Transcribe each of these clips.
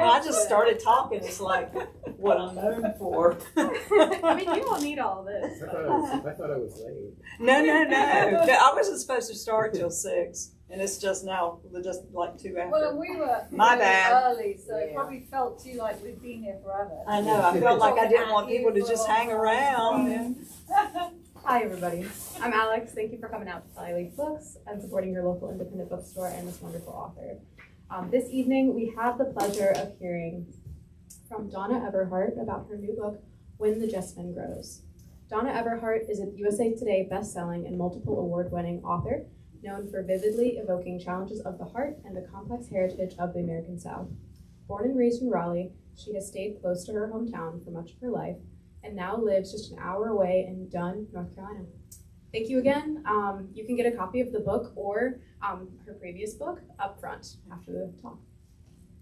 I just started talking. It's like what I'm known for. I mean, you don't need all this. I thought I was late. No. I wasn't supposed to start till 6, and it's just now, just like 2 after. Well, we were My bad. early, so it probably felt too like we'd been here forever. I know. I felt like I didn't want people to just hang around. Hi, everybody. I'm Alex. Thank you for coming out to Flyleaf Books and supporting your local independent bookstore and this wonderful author. This evening, we have the pleasure of hearing from Donna Everhart about her new book, When the Jessamine Grows. Donna Everhart is a USA Today best-selling and multiple award-winning author, known for vividly evoking challenges of the heart and the complex heritage of the American South. Born and raised in Raleigh, she has stayed close to her hometown for much of her life, and now lives just an hour away in Dunn, North Carolina. Thank you again. You can get a copy of the book or her previous book up front after the talk.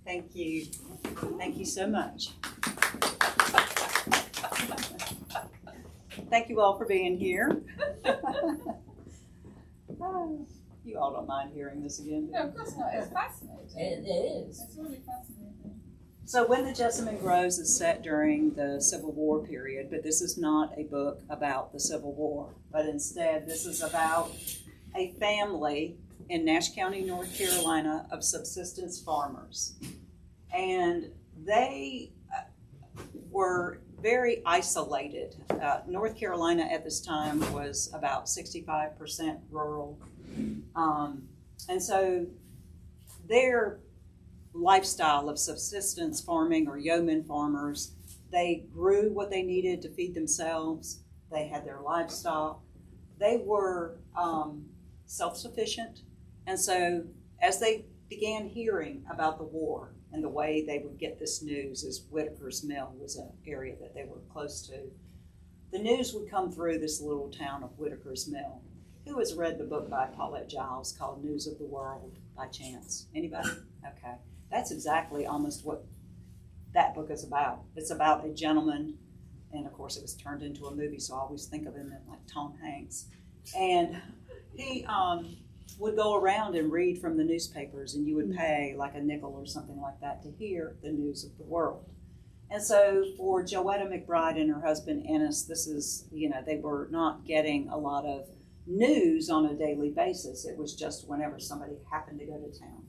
Thank you. Thank you so much. Thank you all for being here. You all don't mind hearing this again, do you? No, of course not. It's fascinating. It is. It's really fascinating. So When the Jessamine Grows is set during the Civil War period, but this is not a book about the Civil War, but instead this is about a family in Nash County, North Carolina, of subsistence farmers. And they were very isolated. North Carolina at this time was about 65% rural. And so their lifestyle of subsistence farming or yeoman farmers, they grew what they needed to feed themselves. They had their livestock. They were self-sufficient. And so as they began hearing about the war and the way they would get this news, as Whitaker's Mill was an area that they were close to, the news would come through this little town of Whitaker's Mill. Who has read the book by Paulette Giles called News of the World by chance? Anybody? Okay. That's exactly almost what that book is about. It's about a gentleman, and of course it was turned into a movie, so I always think of him like Tom Hanks. And he would go around and read from the newspapers, and you would pay like a nickel or something like that to hear the news of the world. And so for Joetta McBride and her husband Ennis, this is, they were not getting a lot of news on a daily basis. It was just whenever somebody happened to go to town.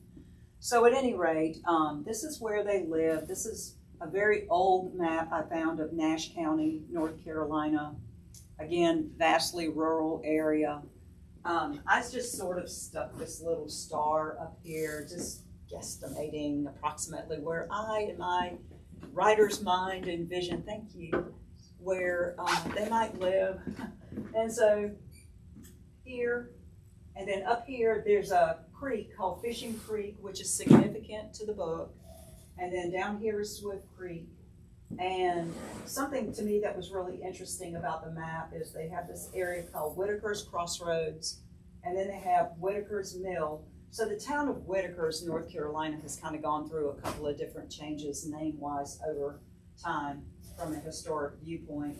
So at any rate, this is where they live. This is a very old map I found of Nash County, North Carolina. Again, vastly rural area. I just sort of stuck this little star up here, just guesstimating approximately where I, in my writer's mind, envision, thank you, where they might live. And so here, and then up here, there's a creek called Fishing Creek, which is significant to the book. And then down here is Swift Creek. And something to me that was really interesting about the map is they have this area called Whitaker's Crossroads, and then they have Whitaker's Mill. So the town of Whitaker's, North Carolina, has kind of gone through a couple of different changes name-wise over time from a historic viewpoint.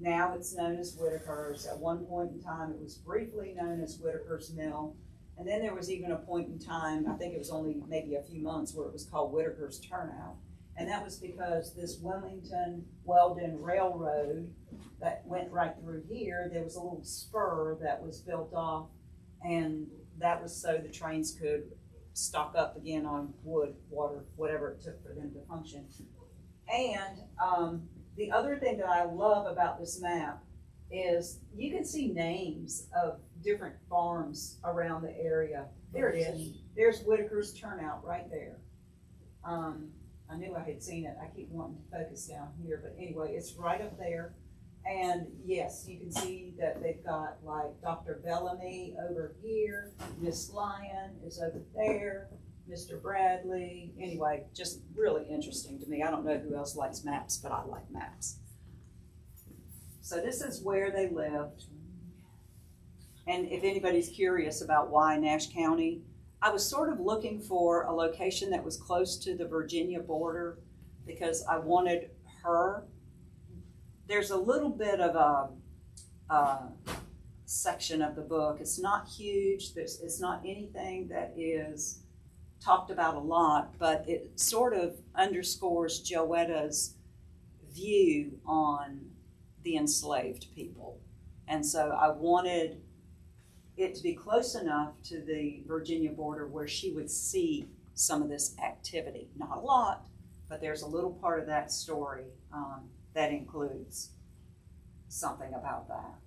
Now it's known as Whitaker's. At one point in time, it was briefly known as Whitaker's Mill. And then there was even a point in time, I think it was only maybe a few months, where it was called Whitaker's Turnout. And that was because this Wilmington-Weldon Railroad that went right through here, there was a little spur that was built off, and that was so the trains could stock up again on wood, water, whatever it took for them to function. And the other thing that I love about this map is you can see names of different farms around the area. There it is. There's Whitaker's Turnout right there. I knew I had seen it. I keep wanting to focus down here, but anyway, it's right up there. And yes, you can see that they've got like Dr. Bellamy over here, Miss Lyon is over there, Mr. Bradley. Anyway, just really interesting to me. I don't know who else likes maps, but I like maps. So this is where they lived. And if anybody's curious about why Nash County, I was sort of looking for a location that was close to the Virginia border because I wanted her. There's a little bit of a section of the book. It's not huge. It's not anything that is talked about a lot, but it sort of underscores Joetta's view on the enslaved people. And so I wanted it to be close enough to the Virginia border where she would see some of this activity. Not a lot, but there's a little part of that story that includes something about that.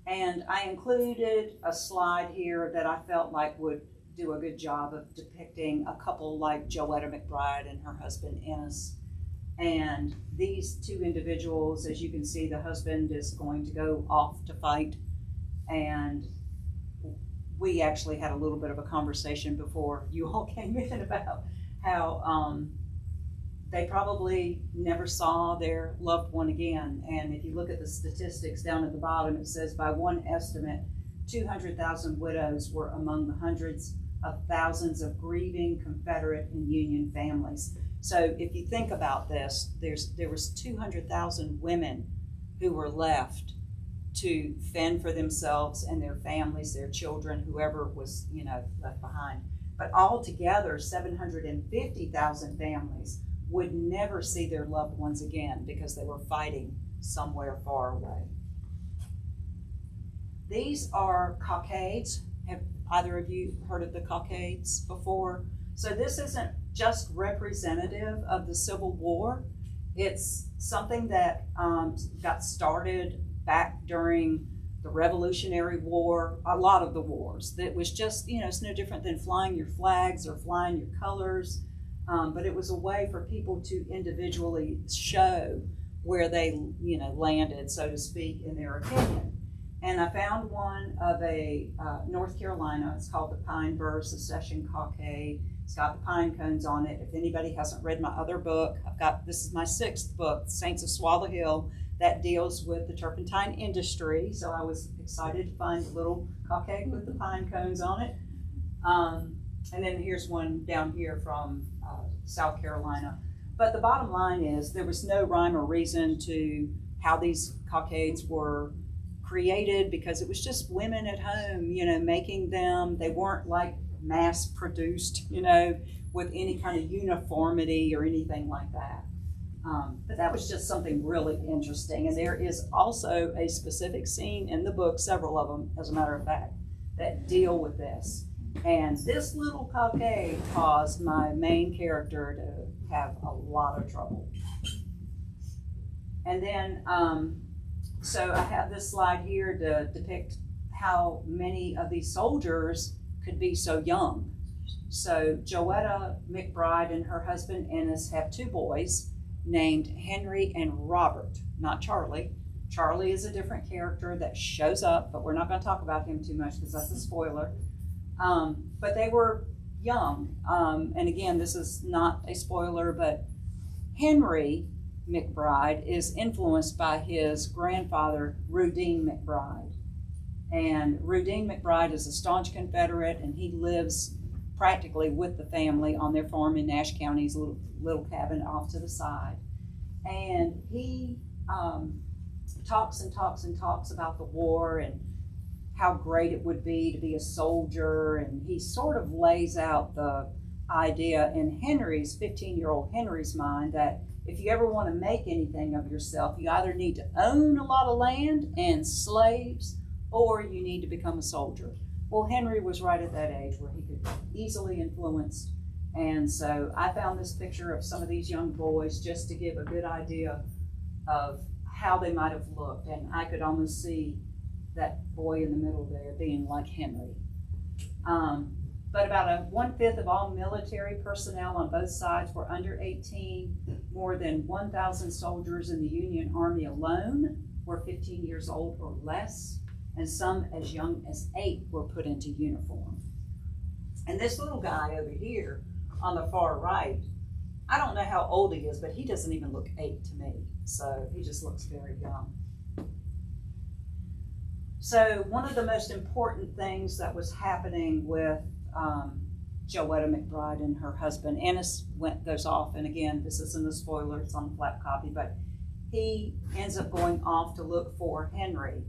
And I included a slide here that I felt like would do a good job of depicting a couple like Joetta McBride and her husband Ennis. And these two individuals, as you can see, the husband is going to go off to fight. And we actually had a little bit of a conversation before you all came in about how they probably never saw their loved one again. And if you look at the statistics down at the bottom, it says by one estimate, 200,000 widows were among the hundreds of thousands of grieving Confederate and Union families. So if you think about this, there was 200,000 women who were left to fend for themselves and their families, their children, whoever was, left behind. But altogether, 750,000 families would never see their loved ones again because they were fighting somewhere far away. These are cockades. Have either of you heard of the cockades before? So this isn't just representative of the Civil War. It's something that got started back during the Revolutionary War, a lot of the wars. That was just, it's no different than flying your flags or flying your colors. But it was a way for people to individually show where they, landed, so to speak, in their opinion. And I found one of a North Carolina. It's called the Pine Burr Secession Cockade. It's got the pine cones on it. If anybody hasn't read my other book, this is my 6th book, Saints of Swallow Hill, that deals with the turpentine industry. So I was excited to find a little cockade with the pine cones on it. And then here's one down here from South Carolina. But the bottom line is there was no rhyme or reason to how these cockades were created because it was just women at home, making them. They weren't like mass produced, with any kind of uniformity or anything like that. But that was just something really interesting. And there is also a specific scene in the book, several of them, as a matter of fact, that deal with this. And this little cockade caused my main character to have a lot of trouble. And then, so I have this slide here to depict how many of these soldiers could be so young. So Joetta McBride and her husband Ennis have 2 boys named Henry and Robert, not Charlie. Charlie is a different character that shows up, but we're not going to talk about him too much because that's a spoiler. But they were young. And again, this is not a spoiler, but Henry McBride is influenced by his grandfather, Rudine McBride. And Rudine McBride is a staunch Confederate, and he lives practically with the family on their farm in Nash County. He's a little cabin off to the side. And he talks and talks and talks about the war and how great it would be to be a soldier. And he sort of lays out the idea in Henry's, 15-year-old Henry's mind, that if you ever want to make anything of yourself, you either need to own a lot of land and slaves, or you need to become a soldier. Well, Henry was right at that age where he could be easily influenced. And so I found this picture of some of these young boys just to give a good idea of how they might have looked. And I could almost see that boy in the middle there being like Henry. But about 1/5 of all military personnel on both sides were under 18. More than 1,000 soldiers in the Union Army alone were 15 years old or less, and some as young as 8 were put into uniform. And this little guy over here on the far right, I don't know how old he is, but he doesn't even look 8 to me. So he just looks very young. So one of the most important things that was happening with Joetta McBride and her husband, Ennis goes off, and again, this isn't a spoiler, it's on the flat copy, but he ends up going off to look for Henry.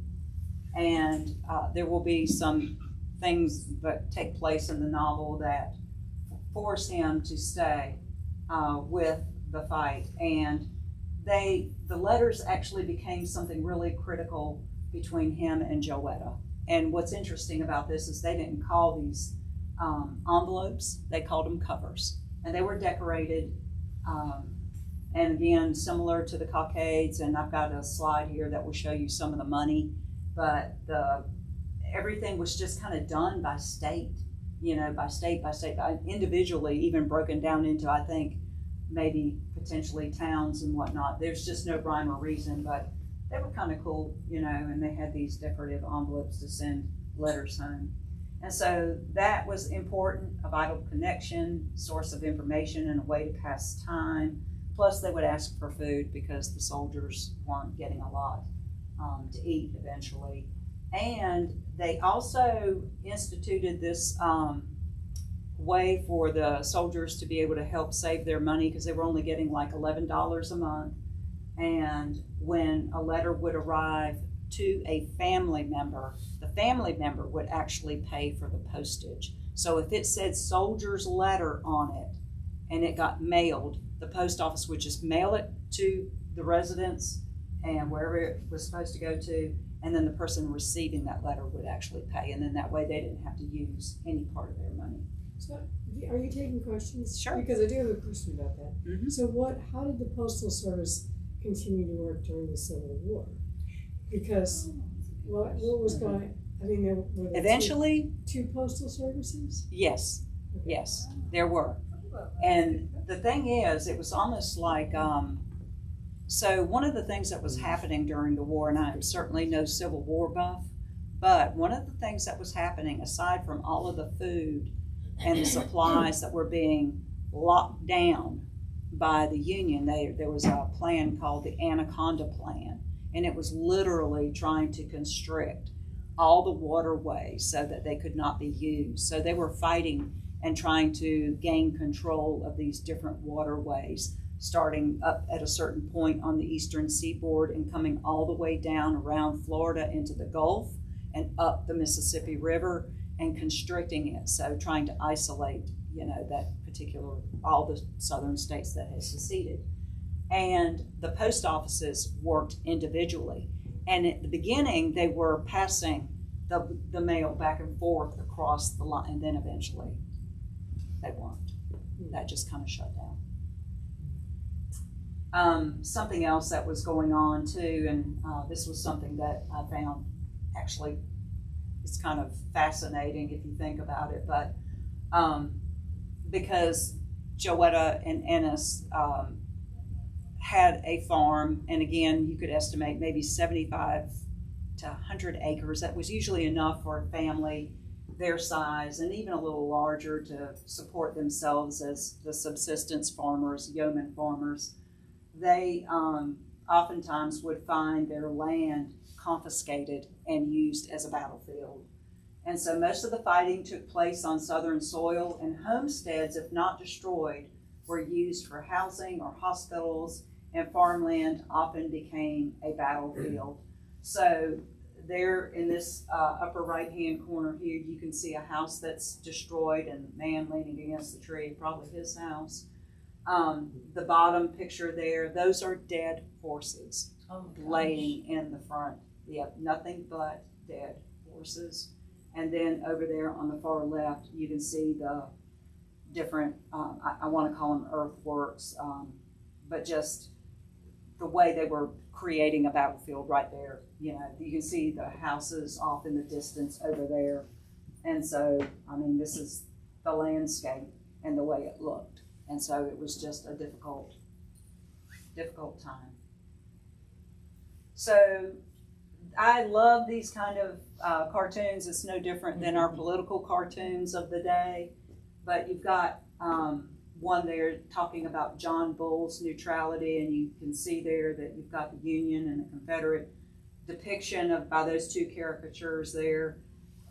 And there will be some things that take place in the novel that force him to stay with the fight. And the letters actually became something really critical between him and Joetta. And what's interesting about this is they didn't call these envelopes, they called them covers. And they were decorated, and again, similar to the cockades, and I've got a slide here that will show you some of the money, but everything was just kind of done by state, by state, individually, even broken down into, I think, maybe potentially towns and whatnot. There's just no rhyme or reason, but they were kind of cool, and they had these decorative envelopes to send letters home. And so that was important, a vital connection, source of information, and a way to pass time. Plus they would ask for food because the soldiers weren't getting a lot to eat eventually. And they also instituted this way for the soldiers to be able to help save their money because they were only getting like $11 a month. And when a letter would arrive to a family member, the family member would actually pay for the postage. So if it said soldier's letter on it and it got mailed, the post office would just mail it to the residence and wherever it was supposed to go to, and then the person receiving that letter would actually pay, and then that way they didn't have to use any part of their money. So, are you taking questions? Sure. Because I do have a question about that. Mm-hmm. So how did the Postal Service continue to work during the Civil War? Because what was going, I mean, there were Eventually, two postal services? yes, Okay. yes, there were. And the thing is, it was almost like, so one of the things that was happening during the war, and I'm certainly no Civil War buff, but one of the things that was happening, aside from all of the food and the supplies that were being locked down by the Union, there was a plan called the Anaconda Plan, and it was literally trying to constrict all the waterways so that they could not be used. So they were fighting and trying to gain control of these different waterways, starting up at a certain point on the eastern seaboard and coming all the way down around Florida into the Gulf and up the Mississippi River and constricting it. So trying to isolate, that particular, all the southern states that had seceded. And the post offices worked individually. And at the beginning, they were passing the mail back and forth across the line, and then eventually they weren't. That just kind of shut down. Something else that was going on too, and this was something that I found actually, it's kind of fascinating if you think about it, but because Joetta and Ennis had a farm, and again, you could estimate maybe 75 to 100 acres. That was usually enough for a family their size and even a little larger to support themselves as the subsistence farmers, yeoman farmers. They oftentimes would find their land confiscated and used as a battlefield. And so most of the fighting took place on southern soil, and homesteads, if not destroyed, were used for housing or hospitals, and farmland often became a battlefield. So there in this upper right-hand corner here, you can see a house that's destroyed and a man leaning against the tree, probably his house. The bottom picture there, those are dead horses laying in the front. Yep, nothing but dead horses. And then over there on the far left, you can see the different, I want to call them earthworks, but just the way they were creating a battlefield right there. You can see the houses off in the distance over there. And so, I mean, this is the landscape and the way it looked. And so it was just a difficult time. So I love these kind of cartoons. It's no different than our political cartoons of the day, but you've got one there talking about John Bull's neutrality, and you can see there that you've got the Union and the Confederate depiction by those two caricatures there.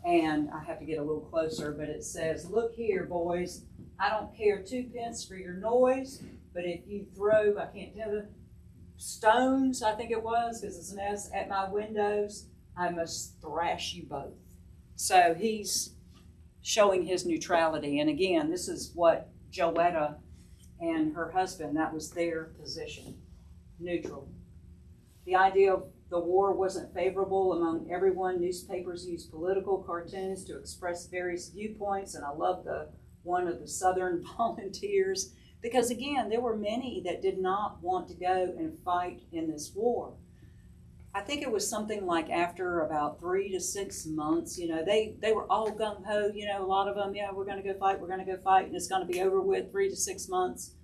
And I have to get a little closer, but it says, "Look here, boys, I don't care 2 pence for your noise, but if you throw, I can't tell you, stones," I think it was, because it's an S, "at my windows, I must thrash you both." So he's showing his neutrality. And again, this is what Joetta and her husband, that was their position, neutral. The idea of the war wasn't favorable among everyone. Newspapers used political cartoons to express various viewpoints, and I love the one of the Southern volunteers, because again, there were many that did not want to go and fight in this war. I think it was something like after about 3 to 6 months, you know, they were all gung-ho, you know, a lot of them, yeah, we're going to go fight, and it's going to be over with 3 to 6 months.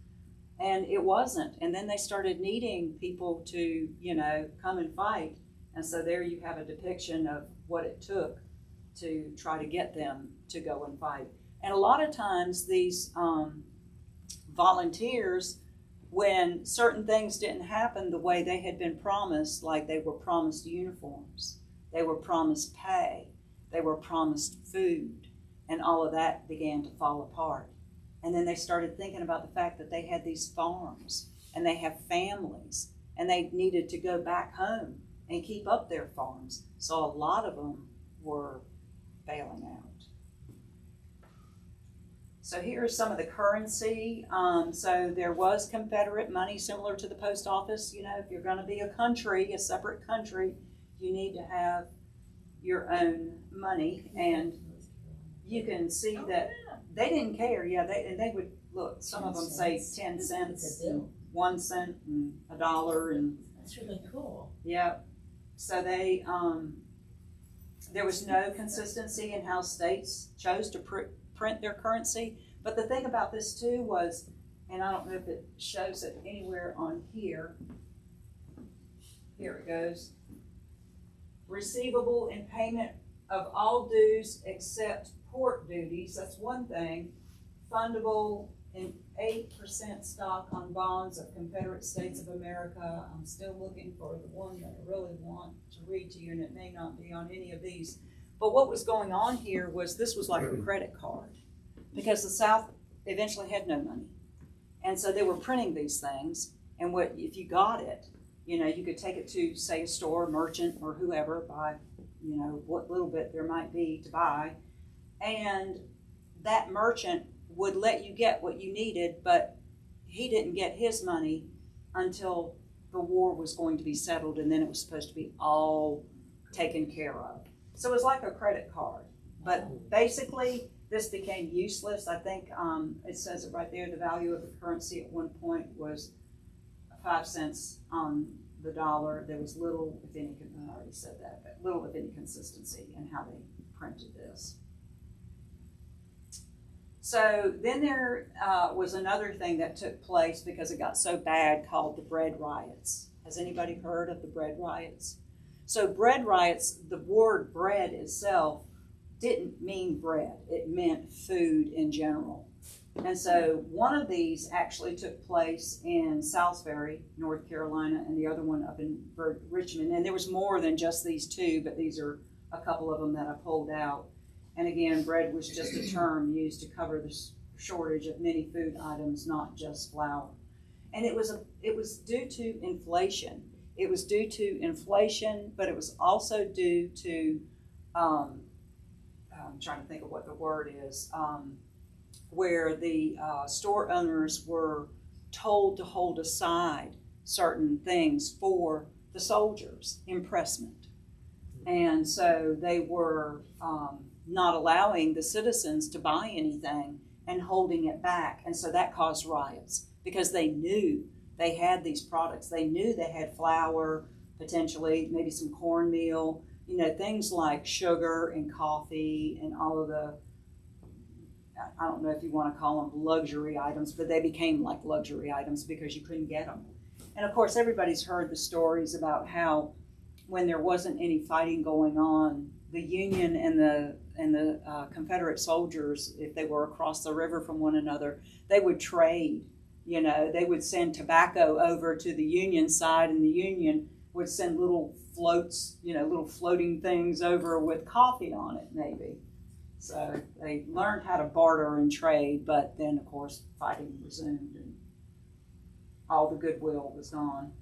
And it wasn't. And then they started needing people to, you know, come and fight. And so there you have a depiction of what it took to try to get them to go and fight. And a lot of times these volunteers, when certain things didn't happen the way they had been promised, like they were promised uniforms, they were promised pay, they were promised food, and all of that began to fall apart. And then they started thinking about the fact that they had these farms and they have families and they needed to go back home and keep up their farms. So a lot of them were bailing out. So here's some of the currency. So there was Confederate money similar to the post office. You know, if you're going to be a country, a separate country, you need to have your own money. And you can see that they didn't care. Yeah, they would, look, some of them say 10 cents, 1 cent, and $1. And that's really cool. yeah. So they, there was no consistency in how states chose to print their currency. But the thing about this too was, and I don't know if it shows it anywhere on here. Here it goes. Receivable in payment of all dues except port duties. That's one thing. Fundable in 8% stock on bonds of Confederate States of America. I'm still looking for the one that I really want to read to you, and it may not be on any of these. But what was going on here was this was like a credit card, because the South eventually had no money. And so they were printing these things, and what if you got it, you know, you could take it to, say, a store, merchant, or whoever, buy, you know, what little bit there might be to buy. And that merchant would let you get what you needed, but he didn't get his money until the war was going to be settled, and then it was supposed to be all taken care of. So it was like a credit card. But basically, this became useless. I think it says it right there, the value of the currency at one point was 5 cents on the dollar. There was little, if any, I already said that, but little, if any, consistency in how they printed this. So then there was another thing that took place because it got so bad called the bread riots. Has anybody heard of the bread riots? So bread riots, the word bread itself didn't mean bread. It meant food in general. And so one of these actually took place in Salisbury, North Carolina, and the other one up in Richmond. And there was more than just these two, but these are a couple of them that I pulled out. And again, bread was just a term used to cover the shortage of many food items, not just flour. And it was due to inflation. It was due to inflation, but it was also due to, I'm trying to think of what the word is, where the store owners were told to hold aside certain things for the soldiers, impressment. And so they were not allowing the citizens to buy anything and holding it back. And so that caused riots because they knew they had these products. They knew they had flour, potentially, maybe some cornmeal, you know, things like sugar and coffee and all of the, I don't know if you want to call them luxury items, but they became like luxury items because you couldn't get them. And of course, everybody's heard the stories about how when there wasn't any fighting going on, the Union and the Confederate soldiers, if they were across the river from one another, they would trade. You know, they would send tobacco over to the Union side, and the Union would send little floats, you know, little floating things over with coffee on it, maybe. So they learned how to barter and trade, but then, of course, fighting resumed and all the goodwill was gone.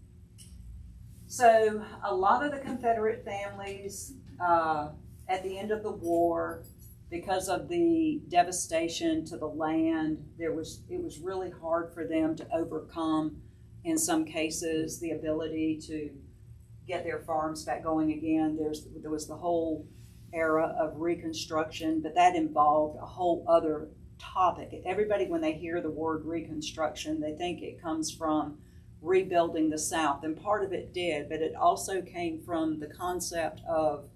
So a lot of the Confederate families at the end of the war because of the devastation to the land, it was really hard for them to overcome, in some cases, the ability to get their farms back going again. There was the whole era of Reconstruction, but that involved a whole other topic. Everybody, when they hear the word Reconstruction, they think it comes from rebuilding the South, and part of it did, but it also came from the concept of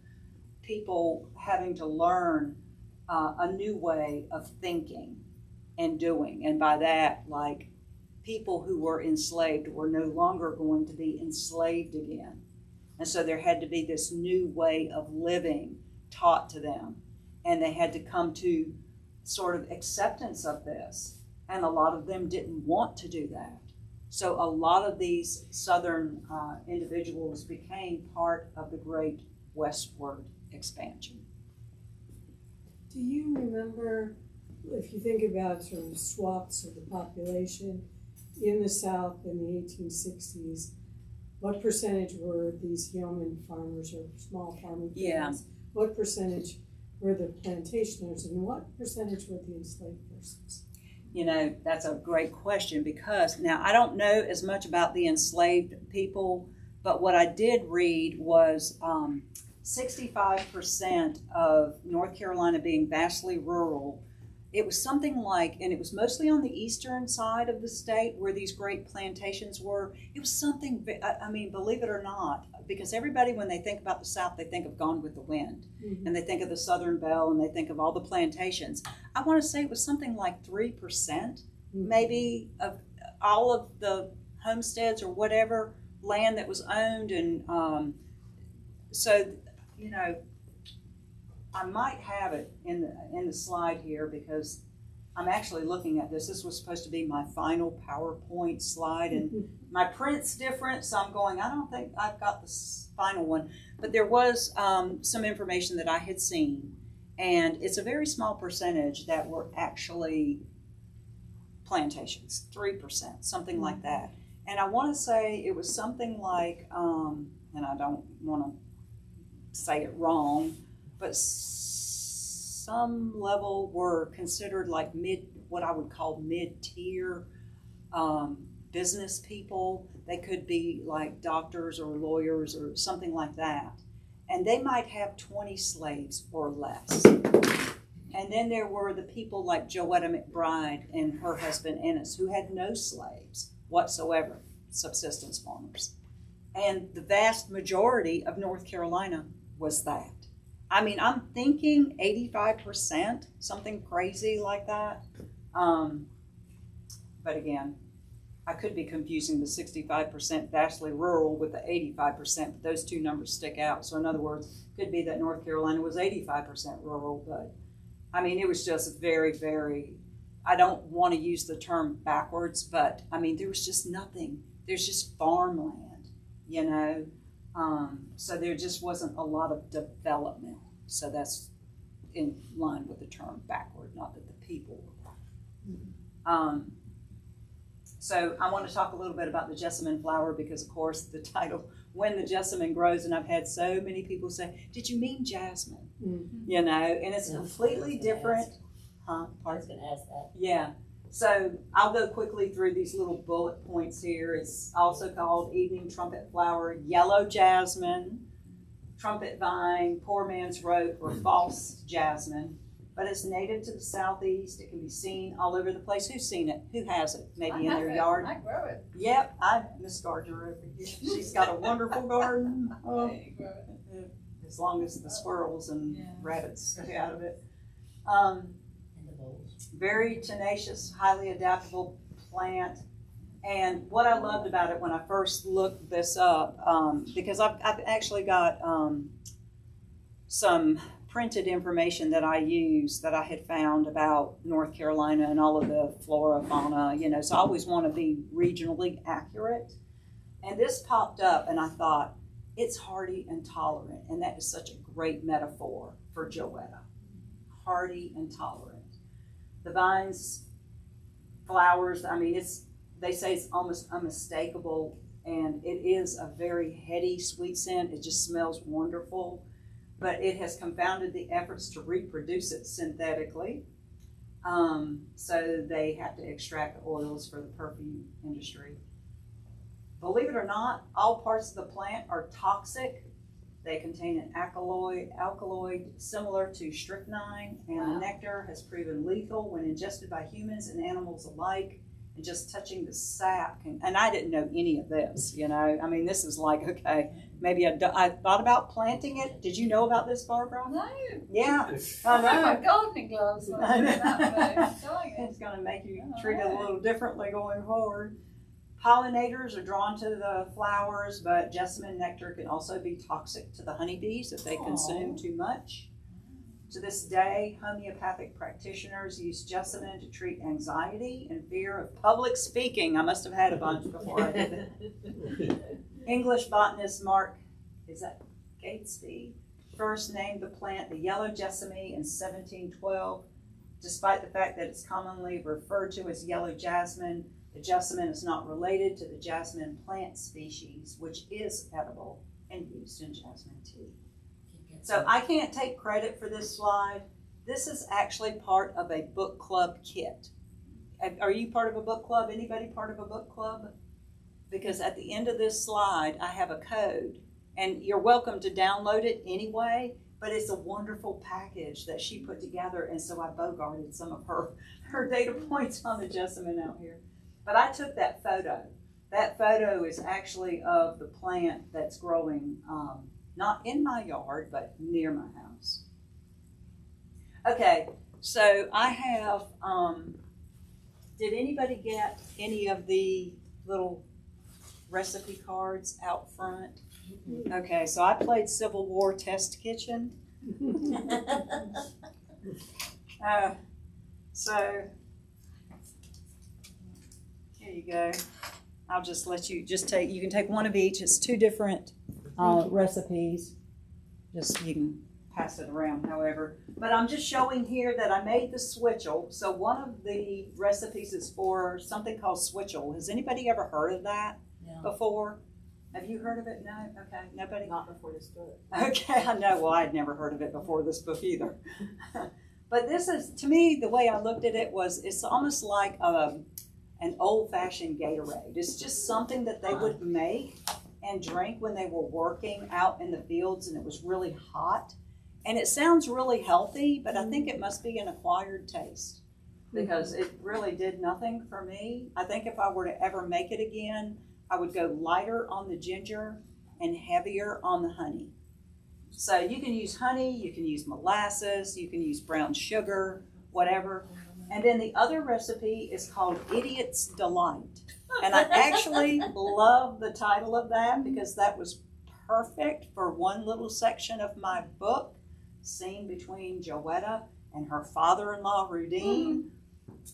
people having to learn a new way of thinking and doing. And by that, like, people who were enslaved were no longer going to be enslaved again. And so there had to be this new way of living taught to them. And they had to come to sort of acceptance of this. And a lot of them didn't want to do that. So a lot of these Southern individuals became part of the great westward expansion. Do you remember, if you think about sort of swaths of the population in the South in the 1860s, what percentage were these yeoman farmers or small farming families? Yeah. What percentage were the plantationers, and what percentage were the enslaved persons? You know, that's a great question, because now I don't know as much about the enslaved people, but what I did read was 65% of North Carolina being vastly rural. It was something like, and it was mostly on the eastern side of the state where these great plantations were. It was something, I mean, believe it or not, because everybody, when they think about the South, they think of Gone with the Wind, and they think of the Southern Belle, and they think of all the plantations. I want to say it was something like 3%, maybe, of all of the homesteads or whatever land that was owned. And so, you know, I might have it in the slide here, because I'm actually looking at this. This was supposed to be my final PowerPoint slide, and my print's different, so I'm going, I don't think I've got the final one. But there was some information that I had seen, and it's a very small percentage that were actually plantations, 3%, something like that. And I want to say it was something like, and I don't want to say it wrong, but some level were considered like what I would call mid-tier business people. They could be like doctors or lawyers or something like that. And they might have 20 slaves or less. And then there were the people like Joetta McBride and her husband Ennis, who had no slaves whatsoever, subsistence farmers. And the vast majority of North Carolina was that. I mean, I'm thinking 85%, something crazy like that. But again, I could be confusing the 65% vastly rural with the 85%, but those two numbers stick out. So in other words, it could be that North Carolina was 85% rural, but I mean, it was just very, very, I don't want to use the term backwards, but I mean, there was just nothing. There's just farmland, you know? So there just wasn't a lot of development. So that's in line with the term backward, not that the people were backward. So I want to talk a little bit about the jessamine flower, because of course the title, When the Jessamine Grows, and I've had so many people say, did you mean jasmine? You know, and it's completely different. I was going to ask that. Yeah. So I'll go quickly through these little bullet points here. It's also called evening trumpet flower, yellow jasmine, trumpet vine, poor man's rope, or false jasmine. But it's native to the southeast. It can be seen all over the place. Who's seen it? Who has it? Maybe in their yard? I grow it. Yep, Miss Gardner over here. She's got a wonderful garden. Oh, as long as the squirrels and rabbits stay out of it. Very tenacious, highly adaptable plant. And what I loved about it when I first looked this up, because I've actually got some printed information that I use that I had found about North Carolina and all of the flora, fauna, you know, so I always want to be regionally accurate. And this popped up and I thought, it's hardy and tolerant. And that is such a great metaphor for Joetta. Hardy and tolerant. The vines, flowers, I mean, they say it's almost unmistakable, and it is a very heady, sweet scent. It just smells wonderful. but it has confounded the efforts to reproduce it synthetically. So they have to extract the oils for the perfume industry. Believe it or not, all parts of the plant are toxic. They contain an alkaloid similar to strychnine, and the nectar has proven lethal when ingested by humans and animals alike. And just touching the sap and I didn't know any of this, you know. I mean, this is like, okay, maybe I thought about planting it. Did you know about this, Barbara? No. Yeah. I know my gardening gloves. When I did that, but I'm telling It's going to make you treat it a little differently going forward. Pollinators are drawn to the flowers, but jessamine nectar can also be toxic to the honeybees if they consume too much. To this day, homeopathic practitioners use jessamine to treat anxiety and fear of public speaking. I must have had a bunch before I did it. English botanist Mark, Gatesby, first named the plant the yellow jessamine in 1712. Despite the fact that it's commonly referred to as yellow jasmine, the jessamine is not related to the jasmine plant species, which is edible and used in jasmine tea. So I can't take credit for this slide. This is actually part of a book club kit. Are you part of a book club? Anybody part of a book club? Because at the end of this slide, I have a code, and you're welcome to download it anyway, but it's a wonderful package that she put together, and so I bogarted some of her data points on the jessamine out here. But I took that photo. That photo is actually of the plant that's growing not in my yard, but near my house. Okay, so I have, did anybody get any of the little recipe cards out front? Okay, so I played Civil War Test Kitchen. So, here you go. I'll just let you you can take one of each. It's two different recipes. Just you can pass it around however. But I'm just showing here that I made the switchel. So one of the recipes is for something called switchel. Has anybody ever heard of that before? Have you heard of it? No? Okay. Nobody? Not before this book. Okay, I know. Well, I'd never heard of it before this book either. But this is, to me, the way I looked at it was, it's almost like an old-fashioned Gatorade. It's just something that they would make and drink when they were working out in the fields and it was really hot. And it sounds really healthy, but I think it must be an acquired taste because it really did nothing for me. I think if I were to ever make it again, I would go lighter on the ginger and heavier on the honey. So you can use honey, you can use molasses, you can use brown sugar, whatever. And then the other recipe is called Idiot's Delight. And I actually love the title of that because that was perfect for one little section of my book, scene between Joetta and her father-in-law, Rudine.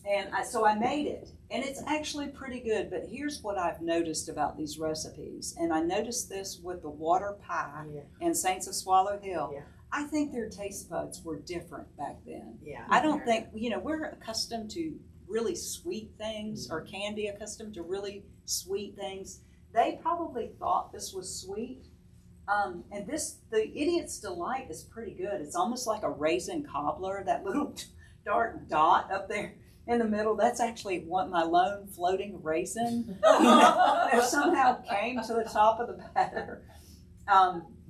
And so I made it. And it's actually pretty good, but here's what I've noticed about these recipes. And I noticed this with the water pie and Saints of Swallow Hill. Yeah. I think their taste buds were different back then. Yeah. I don't think, we're accustomed to really sweet things or can be accustomed to really sweet things. They probably thought this was sweet. And the Idiot's Delight is pretty good. It's almost like a raisin cobbler, that little dark dot up there in the middle. That's actually my lone floating raisin that somehow came to the top of the batter.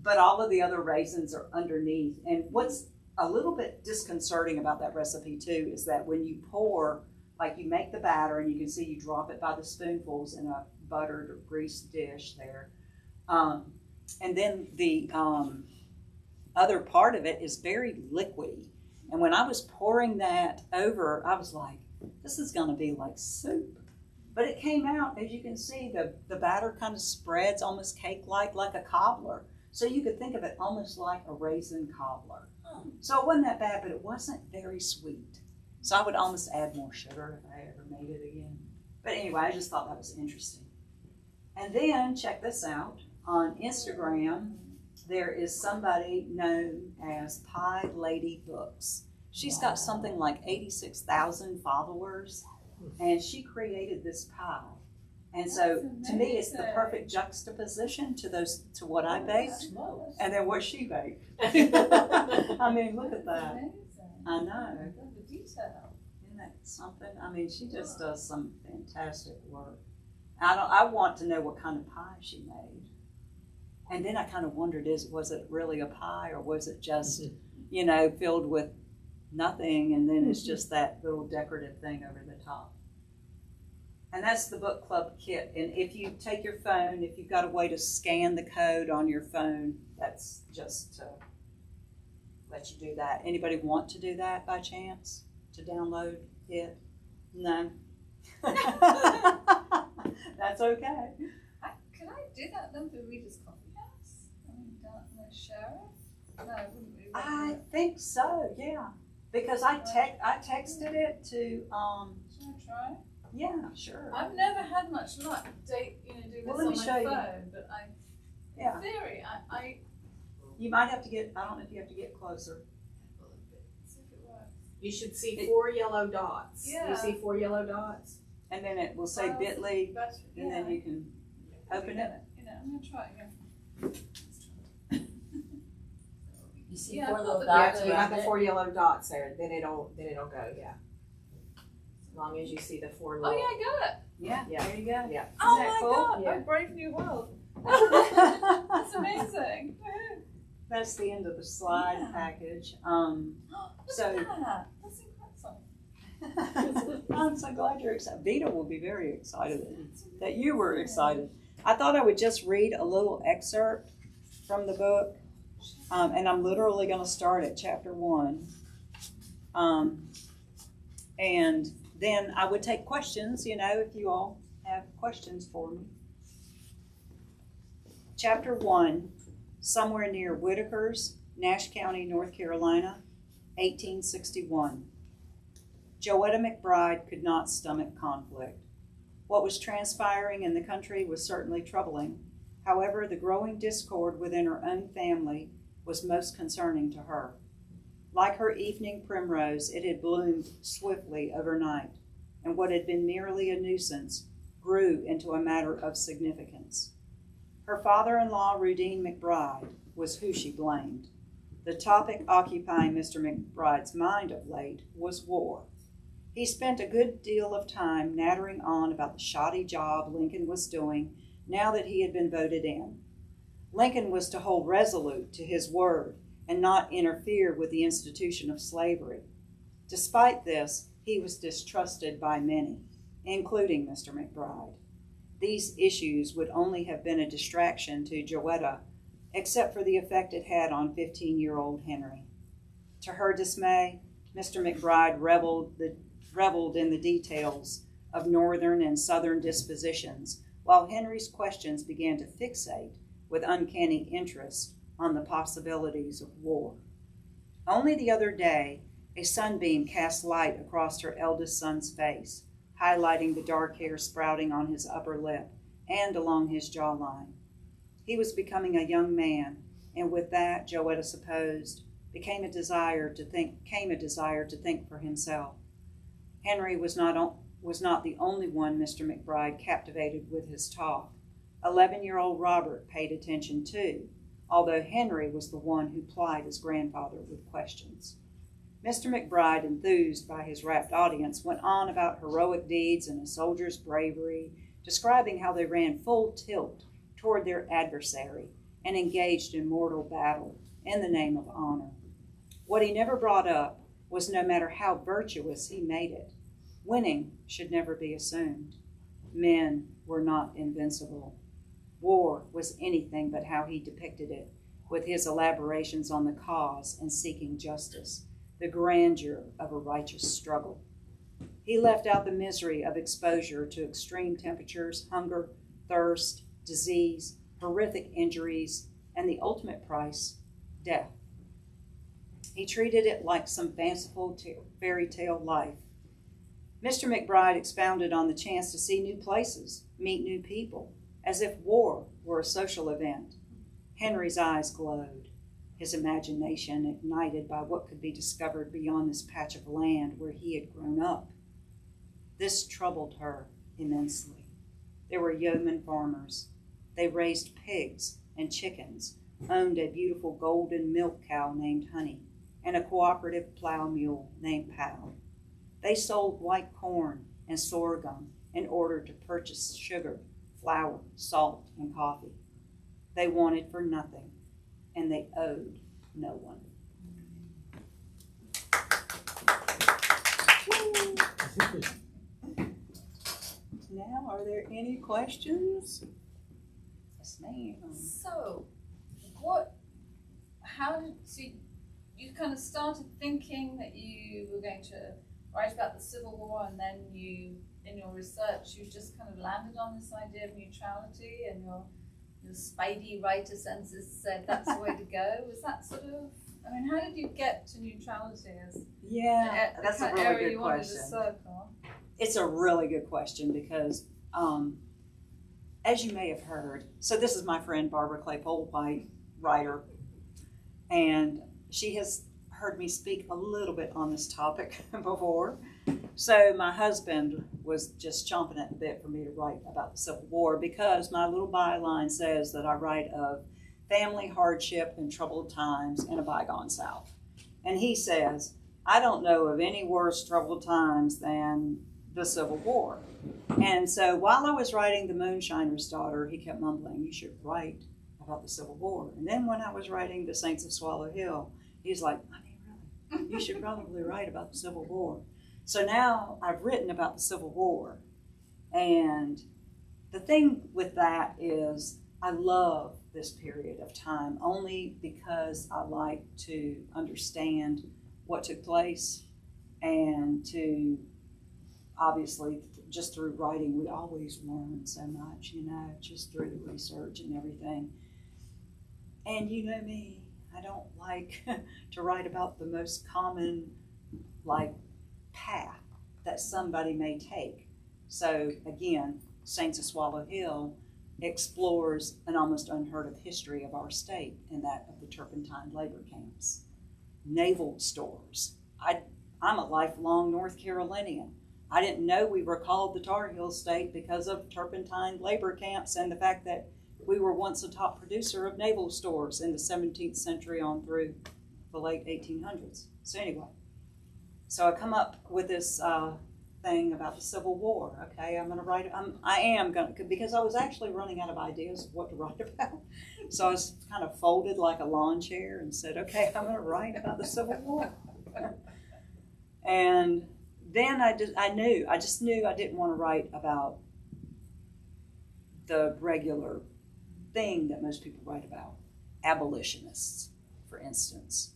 But all of the other raisins are underneath. And what's a little bit disconcerting about that recipe too is that when you pour, like you make the batter and you can see you drop it by the spoonfuls in a buttered or greased dish there. And then the other part of it is very liquidy. And when I was pouring that over, I was like, this is going to be like soup. But it came out, as you can see, the batter kind of spreads almost cake-like, like a cobbler. So you could think of it almost like a raisin cobbler. So it wasn't that bad, but it wasn't very sweet. So I would almost add more sugar if I ever made it again. But anyway, I just thought that was interesting. And then, check this out. On Instagram, there is somebody known as Pie Lady Books. She's got something like 86,000 followers, and she created this pie. And so That's to me, it's the amazing. perfect juxtaposition to what I baked Marvelous. and then what she baked. I mean, look at That's that. amazing. I know. I love the detail. Isn't that something? I mean, she just does some fantastic work. I want to know what kind of pie she made. And then I kind of wondered, was it really a pie or was it just, filled with nothing and then it's just that little decorative thing over the top. And that's the book club kit. And if you take your phone, if you've got a way to scan the code on your phone, that's just to let you do that. Anybody want to do that by chance? To download it? No? That's okay. Can I do that then for Reader's Coffee House? I mean, don't I share it? No, I wouldn't really. I think so, yeah. Because I texted it to, Should I try? yeah, sure. I've never had much luck doing this Well, let on me my show you. phone, but Yeah. in theory, I You might have to I don't know if you have to get closer. see if it works. You should see 4 yellow dots. Yeah. You see 4 yellow dots? And then it will say Well, bit.ly, But, and then you can open it. I'm gonna try it again. You see Yeah, 4 I little thought Yeah, dots so you got around the it? 4 yellow dots there. Then it'll go. Yeah. As long as you see the 4 Oh little. yeah, I got it. Yeah, Yeah. there you go. Yeah. Oh that my cool? god, Yeah. a brave new world. That's amazing. That's the end of the slide Yeah. package. Look So- at that. That's incredible. I'm so glad you're excited. Vita will be very excited that you were excited. I thought I would just read a little excerpt from the book, and I'm literally going to start at chapter 1. And then I would take questions, if you all have questions for me. Chapter 1, somewhere near Whitaker's, Nash County, North Carolina, 1861. Joetta McBride could not stomach conflict. What was transpiring in the country was certainly troubling. However, the growing discord within her own family was most concerning to her. Like her evening primrose, it had bloomed swiftly overnight, and what had been merely a nuisance grew into a matter of significance. Her father-in-law, Rudine McBride, was who she blamed. The topic occupying Mr. McBride's mind of late was war. He spent a good deal of time nattering on about the shoddy job Lincoln was doing now that he had been voted in. Lincoln was to hold resolute to his word and not interfere with the institution of slavery. Despite this, he was distrusted by many, including Mr. McBride. These issues would only have been a distraction to Joetta, except for the effect it had on 15-year-old Henry. To her dismay, Mr. McBride reveled in the details of northern and southern dispositions, while Henry's questions began to fixate with uncanny interest on the possibilities of war. Only the other day, a sunbeam cast light across her eldest son's face, highlighting the dark hair sprouting on his upper lip and along his jawline. He was becoming a young man, and with that, Joetta supposed, came a desire to think for himself. Henry was not the only one Mr. McBride captivated with his talk. 11-year-old Robert paid attention too, although Henry was the one who plied his grandfather with questions. Mr. McBride, enthused by his rapt audience, went on about heroic deeds and a soldier's bravery, describing how they ran full tilt toward their adversary and engaged in mortal battle in the name of honor. What he never brought up was no matter how virtuous he made it, winning should never be assumed. Men were not invincible. War was anything but how he depicted it, with his elaborations on the cause and seeking justice, the grandeur of a righteous struggle. He left out the misery of exposure to extreme temperatures, hunger, thirst, disease, horrific injuries, and the ultimate price, death. He treated it like some fanciful fairy tale life. Mr. McBride expounded on the chance to see new places, meet new people, as if war were a social event. Henry's eyes glowed, his imagination ignited by what could be discovered beyond this patch of land where he had grown up. This troubled her immensely. There were yeoman farmers. They raised pigs and chickens, owned a beautiful golden milk cow named Honey, and a cooperative plow mule named Pal. They sold white corn and sorghum in order to purchase sugar, flour, salt, and coffee. They wanted for nothing, and they owed no one. Now, are there any questions? Yes, ma'am. So, so you kind of started thinking that you were going to write about the Civil War, and then in your research, you just kind of landed on this idea of neutrality, and your spidey writer senses said that's the way to go. Was that sort of, I mean, how did you get to neutrality as That's the a kind of really area good you wanted question. to circle? It's a really good question because, as you may have heard, so this is my friend Barbara Claypole White, writer, and she has heard me speak a little bit on this topic before. So my husband was just chomping at the bit for me to write about the Civil War because my little byline says that I write of family hardship and troubled times in a bygone South. And he says, I don't know of any worse troubled times than the Civil War. And so while I was writing The Moonshiner's Daughter, he kept mumbling, you should write about the Civil War. And then when I was writing The Saints of Swallow Hill, he's like, I mean, really, you should probably write about the Civil War. So now I've written about the Civil War. And the thing with that is I love this period of time only because I like to understand what took place, and to obviously just through writing we always learn so much, just through the research and everything. And you know me, I don't like to write about the most common path that somebody may take. So again, Saints of Swallow Hill explores an almost unheard of history of our state, and that of the turpentine labor camps. Naval stores. I'm a lifelong North Carolinian. I didn't know we were called the Tar Heel State because of turpentine labor camps and the fact that we were once a top producer of naval stores in the 17th century on through the late 1800s. So anyway, so I come up with this thing about the Civil War. Okay, I'm going to write. I am going to, because I was actually running out of ideas of what to write about. So I was kind of folded like a lawn chair and said, okay, I'm going to write about the Civil War. And then I just knew I didn't want to write about the regular thing that most people write about, abolitionists, for instance.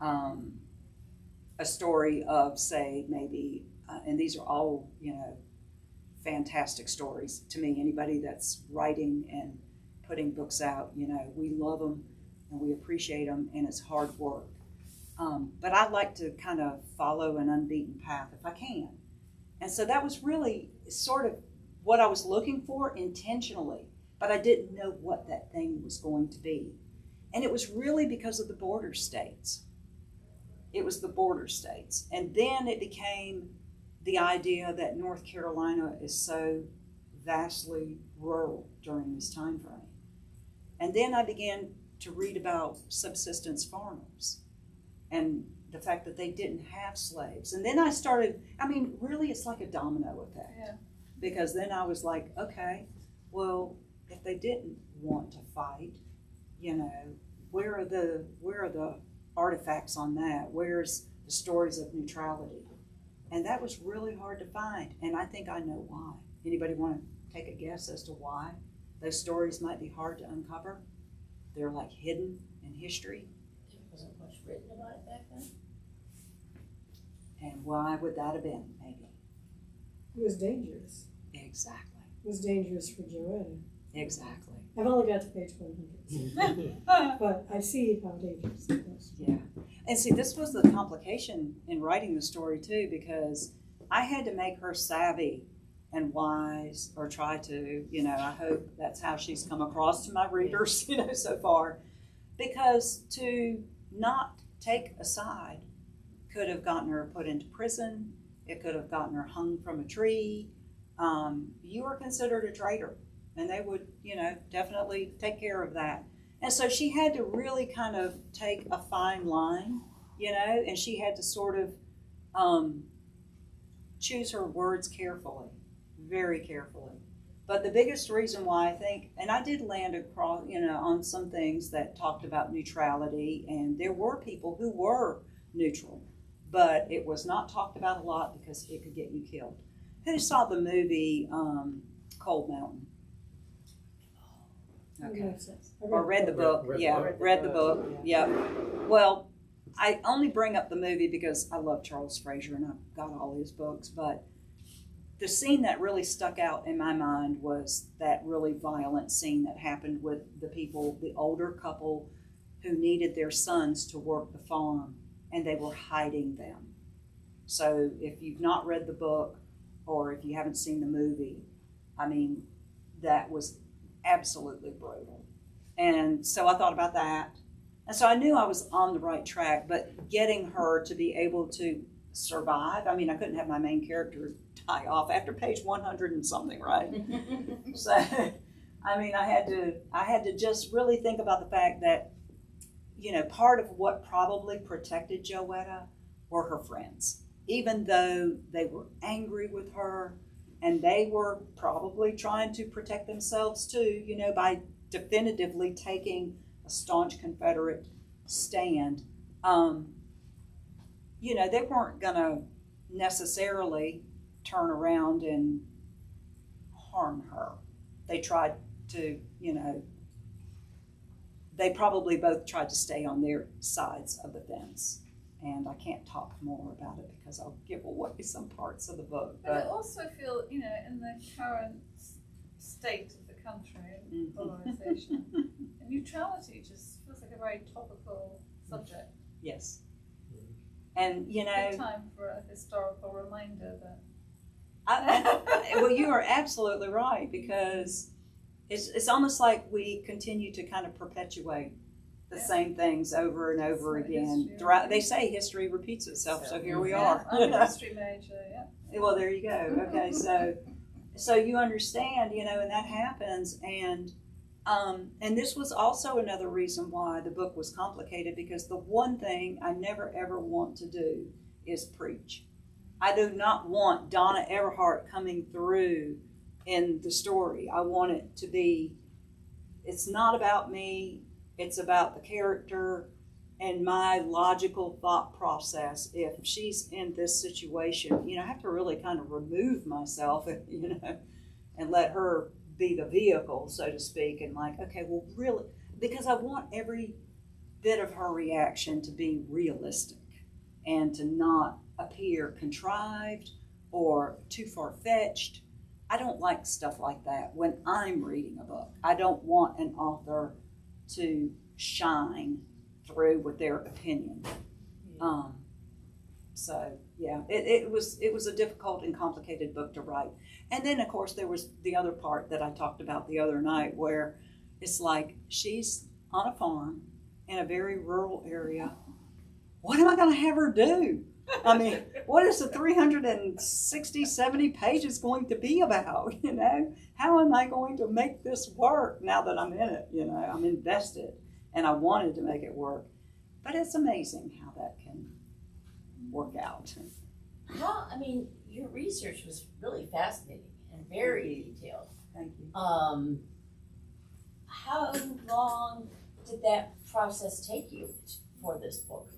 A story of, say, maybe, and these are all, fantastic stories to me. Anybody that's writing and putting books out, we love them and we appreciate them, and it's hard work. But I like to kind of follow an unbeaten path if I can. And so that was really sort of what I was looking for intentionally, but I didn't know what that thing was going to be. And it was really because of the border states. It was the border states. And then it became the idea that North Carolina is so vastly rural during this time frame. And then I began to read about subsistence farmers and the fact that they didn't have slaves. And then I started, really it's like a domino effect. Yeah. Because then I was like, okay, well, if they didn't want to fight, where are the artifacts on that? Where's the stories of neutrality? And that was really hard to find, and I think I know why. Anybody want to take a guess as to why those stories might be hard to uncover? They're like hidden in history. There wasn't much written about it back then. And why would that have been, maybe? It was dangerous. Exactly. It was dangerous for Joanna. Exactly. I've only got to page 100, but I see how dangerous it was. Yeah. And see, this was the complication in writing the story too, because I had to make her savvy and wise, or try to, I hope that's how she's come across to my readers, so far. Because to not take a side could have gotten her put into prison. It could have gotten her hung from a tree. you were considered a traitor, and they would, definitely take care of that. And so she had to really kind of take a fine line, and she had to sort of choose her words carefully, very carefully. But the biggest reason why I think, and I did land across, on some things that talked about neutrality, and there were people who were neutral, but it was not talked about a lot because it could get you killed. Who saw the movie Cold Mountain? Okay. Or read the book? Read the book. Yeah. Well, I only bring up the movie because I love Charles Frazier and I've got all his books, but the scene that really stuck out in my mind was that really violent scene that happened with the older couple who needed their sons to work the farm, and they were hiding them. So if you've not read the book or if you haven't seen the movie, I mean, that was absolutely brutal. And so I thought about that. And so I knew I was on the right track, but getting her to be able to survive, I mean, I couldn't have my main character die off after page 100 and something, right? So, I mean, I had to just really think about the fact that, part of what probably protected Joetta were her friends. Even though they were angry with her and they were probably trying to protect themselves too, by definitively taking a staunch Confederate stand, they weren't going to necessarily turn around and harm her. They tried to, they probably both tried to stay on their sides of the fence. And I can't talk more about it because I'll give away some parts of the book. But I also feel, in the current state of the country and polarization, neutrality just feels like a very topical subject. Yes. And, Good time for a historical reminder that. Well, you are absolutely right, because it's almost like we continue to kind of perpetuate the same things over and over again. They say history repeats itself, so here we are. I'm a history major, yeah. Well, there you go. Okay, so you understand, and that happens, and this was also another reason why the book was complicated, because the one thing I never ever want to do is preach. I do not want Donna Everhart coming through in the story. I want it to be, it's not about me, it's about the character and my logical thought process. If she's in this situation, I have to really kind of remove myself, and let her be the vehicle, so to speak, and okay, well, really, because I want every bit of her reaction to be realistic and to not appear contrived or too far-fetched. I don't like stuff like that when I'm reading a book. I don't want an author to shine through with their opinion. So yeah, it was a difficult and complicated book to write. And then of course there was the other part that I talked about the other night, where it's like she's on a farm in a very rural area. What am I going to have her do? I mean, what is the 360, 70 pages going to be about? How am I going to make this work now that I'm in it? I'm invested and I wanted to make it work. But it's amazing how that can work out. Your research was really fascinating and very detailed. Thank you. How long did that process take you for this book?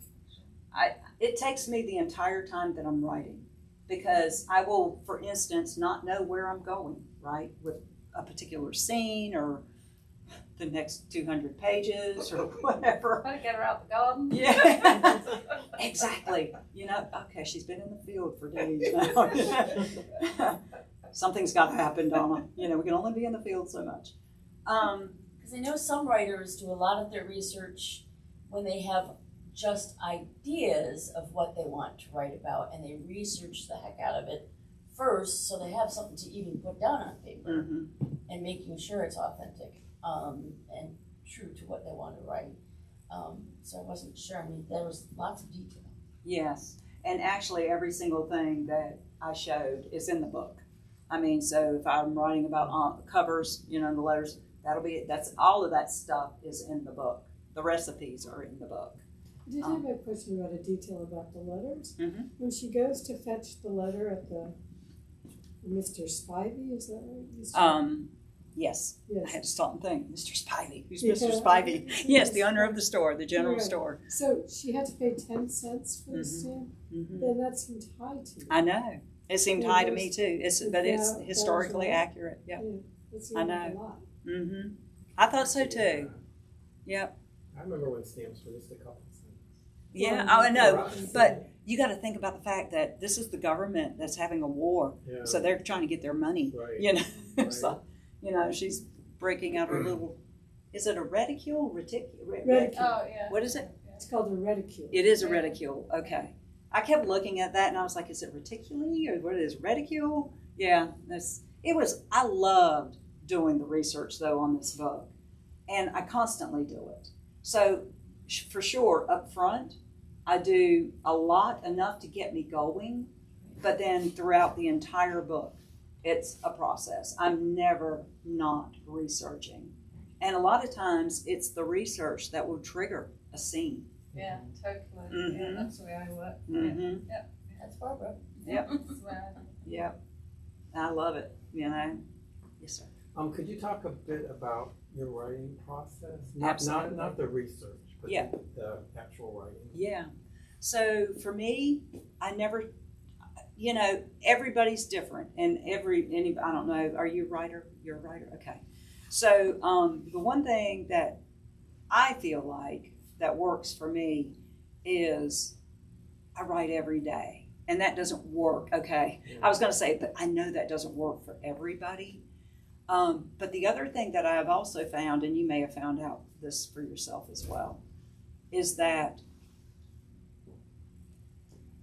It takes me the entire time that I'm writing, because I will, for instance, not know where I'm going, right, with a particular scene or the next 200 pages or whatever. Try to get her out the garden. Yeah, exactly. Okay, she's been in the field for days now. Something's got to happen, Donna. We can only be in the field so much. Because I know some writers do a lot of their research when they have just ideas of what they want to write about, and they research the heck out of it first, so they have something to even put down on paper, and making sure it's authentic and true to what they want to write. So I wasn't sure. There was lots of detail. Yes, and actually every single thing that I showed is in the book. I mean, so if I'm writing about covers, the letters, that's all of that stuff is in the book. The recipes are in the book. I did have a question about a detail about the letters. Mm-hmm. When she goes to fetch the letter at the Mr. Spivey, is that right? Yes. I had Yes. to stop and think. Mr. Spivey. Who's Yeah. Mr. Spivey? Yes, the owner of the store, the general Right. store. So she had to pay 10 cents for the Mhm. stamp? Mm-hmm. Then that seemed high to me. I know. It seemed Yeah, high to those- me too. It's that- but it's that was historically right. accurate. Yeah. That seemed I like know. a lot. Mm-hmm. I thought so too. Yep. I remember when stamps were just a couple cents. Yeah. Well, I know. For us. But you got to think about the fact that this is the government that's having a war, Yeah. so they're trying to get their money. Right. Right. So, she's breaking out her little. Is it a reticule? Reticule. Oh, yeah. What is it? It's called a reticule. It is a reticule. Okay. I kept looking at that and I was like, is it reticuli or what is reticule? Yeah, I loved doing the research though on this book, and I constantly do it. So for sure, up front, I do a lot, enough to get me going, but then throughout the entire book, it's a process. I'm never not researching. And a lot of times it's the research that will trigger a scene. Yeah, totally. Mhm. Yeah, that's the way I work. Mm-hmm. That's Barbara. Yep. That's the way I work. Yep. I love it, Yes, sir. Could you talk a bit about your writing process? Absolutely. Not the research, but Yeah. the actual writing. Yeah. So for me, I never, everybody's different, and I don't know. Are you a writer? You're a writer. Okay. So the one thing that I feel like that works for me is I write every day, and that doesn't work. Okay. I was going to say, but I know that doesn't work for everybody. But the other thing that I have also found, and you may have found out this for yourself as well, is that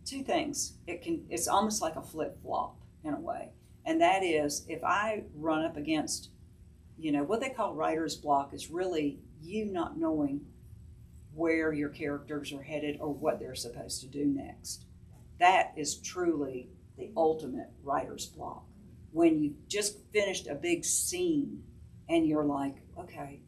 two things. It's almost like a flip-flop in a way. And that is, if I run up against, what they call writer's block is really you not knowing where your characters are headed or what they're supposed to do next. That is truly the ultimate writer's block. When you just finished a big scene and you're like, okay,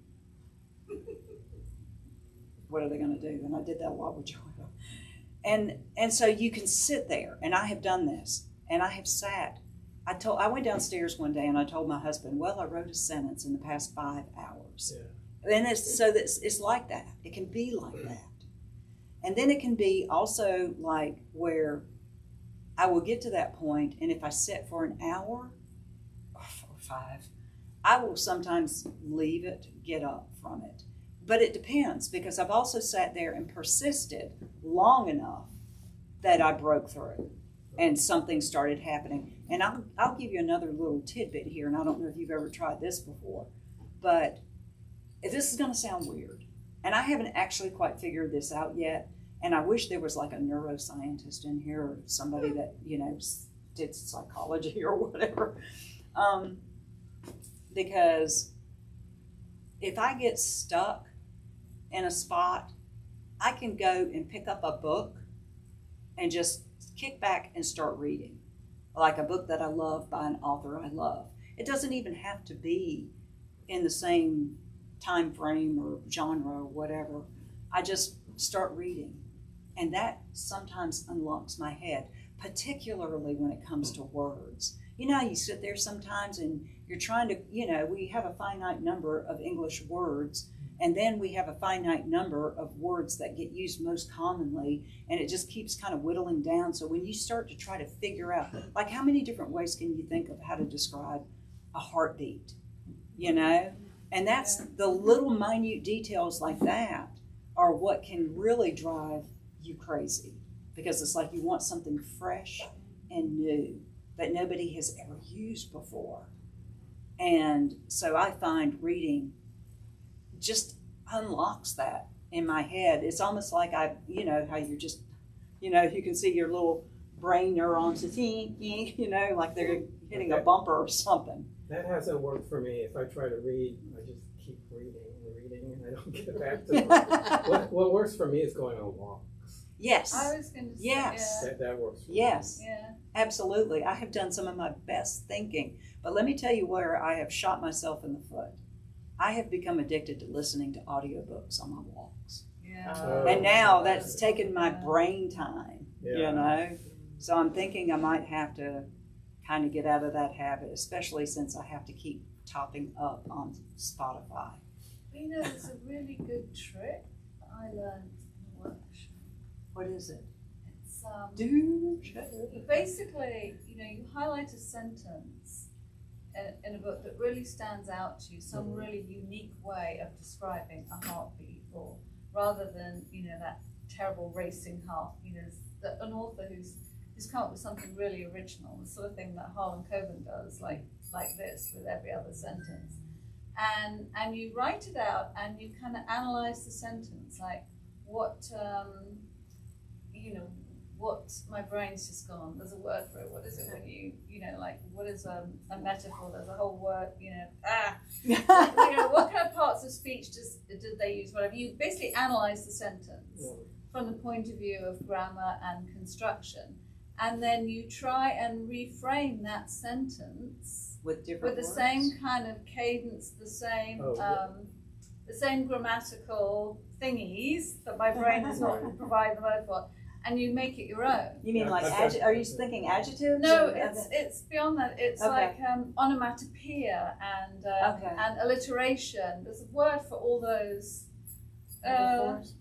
what are they going to do? And I did that a lot with Joanna. And so you can sit there, and I have done this, and I have sat. I went downstairs one day and I told my husband, well, I wrote a sentence in the past 5 hours. Yeah. And it's like that. It can be like that. And then it can be also like where I will get to that point, and if I sit for an hour or 5, I will sometimes leave it, get up from it. But it depends, because I've also sat there and persisted long enough that I broke through and something started happening. And I'll give you another little tidbit here, and I don't know if you've ever tried this before, but if this is going to sound weird, and I haven't actually quite figured this out yet, and I wish there was like a neuroscientist in here or somebody that, did psychology or whatever, because if I get stuck in a spot, I can go and pick up a book and just kick back and start reading, like a book that I love by an author I love. It doesn't even have to be in the same time frame or genre or whatever. I just start reading, and that sometimes unlocks my head, particularly when it comes to words. You sit there sometimes and you're trying to, we have a finite number of English words, and then we have a finite number of words that get used most commonly, and it just keeps kind of whittling down. So when you start to try to figure out, like, how many different ways can you think of how to describe a heartbeat, And that's the little minute details like that are what can really drive you crazy, because it's like you want something fresh and new that nobody has ever used before. And so I find reading just unlocks that in my head. It's almost like how you're just, you can see your little brain neurons, like they're hitting a bumper or something. That hasn't worked for me. If I try to read, I just keep reading, and I don't get back to it. What works for me is going on walks. Yes, I was going to say, Yes. That works. for me. yes, yeah. absolutely. I have done some of my best thinking, but let me tell you where I have shot myself in the foot. I have become addicted to listening to audiobooks on my walks. Yeah. Oh. And now that's taken my brain time, you Yeah. know? So I'm thinking I might have to kind of get out of that habit, especially since I have to keep topping up on Spotify. You know, it's a really good trick that I learned in a workshop. What is it? It's Do basically, you know, you highlight a sentence in a book that really stands out to you, some really unique way of describing a heartbeat, or rather than, you know, that terrible racing heart. You know, an author who's come up with something really original, the sort of thing that Harlan Coben does, like this with every other sentence. And you write it out and you kind of analyze the sentence, like what, you know, what my brain's just gone. There's a word for it. What is it when you know, like what is a metaphor? There's a whole word, you know, you know, what kind of parts of speech did they use? Whatever. You basically analyze the sentence from the point of view of grammar and construction, and then you try and reframe that sentence with different with the words? same kind of cadence, the same grammatical thingies that my brain does not provide the word for, and you make it your own. You mean Yeah, like that's- are you thinking adjectives? No, or- it's beyond that. It's Okay. like onomatopoeia and Okay. and alliteration. There's a word for all those. Metaphors?